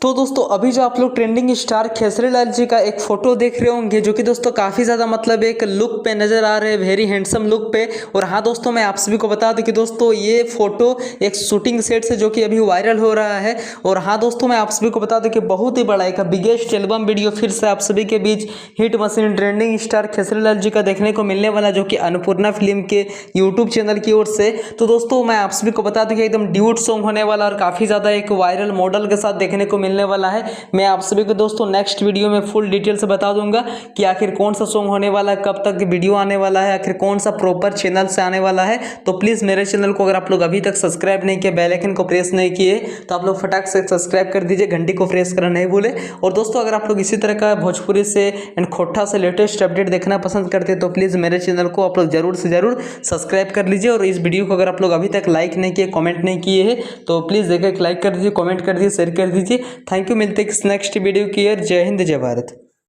तो दोस्तों अभी जो आप लोग ट्रेंडिंग स्टार खेसरी लाल जी का एक फोटो देख रहे होंगे, जो कि दोस्तों काफ़ी ज़्यादा मतलब एक लुक पे नज़र आ रहे हैं, वेरी हैंडसम लुक पे। और हाँ दोस्तों, मैं आप सभी को बता दूं कि दोस्तों ये फोटो एक शूटिंग सेट से जो कि अभी वायरल हो रहा है। और हाँ दोस्तों, मैं आप सभी को बता दूं कि बहुत ही बड़ा एक बिगेस्ट एल्बम वीडियो फिर से आप सभी के बीच हिट मशीन ट्रेंडिंग स्टार खेसरी लाल जी का देखने को मिलने वाला, जो कि अन्नपूर्णा फिल्म के यूट्यूब चैनल की ओर से। तो दोस्तों मैं आप सभी को बता दूं कि एकदम ड्यूट सॉन्ग होने वाला और काफ़ी ज़्यादा एक वायरल मॉडल के साथ देखने को मिलने वाला है। मैं आप सभी को दोस्तों नेक्स्ट वीडियो में फुल डिटेल से बता दूंगा कि आखिर कौन सा सॉन्ग होने वाला है, कब तक वीडियो आने वाला है, आखिर कौन सा प्रॉपर चैनल से आने वाला है। तो प्लीज़ मेरे चैनल को अगर आप लोग अभी तक सब्सक्राइब नहीं किए, बेल आइकन को प्रेस नहीं किए, तो आप लोग फटाक से सब्सक्राइब कर दीजिए, घंटी को प्रेस करना नहीं भूले। और दोस्तों अगर आप लोग इसी तरह का भोजपुरी से एंड खोटा से लेटेस्ट अपडेट देखना पसंद करते हैं तो प्लीज़ मेरे चैनल को आप लोग जरूर से जरूर सब्सक्राइब कर लीजिए। और इस वीडियो को अगर आप लोग अभी तक लाइक नहीं किए, कमेंट नहीं किए हैं, तो प्लीज़ एक लाइक कर दीजिए, कमेंट कर दीजिए, शेयर कर दीजिए। Thank you. मिलते हैं नेक्स्ट वीडियो की। जय हिंद, जय भारत।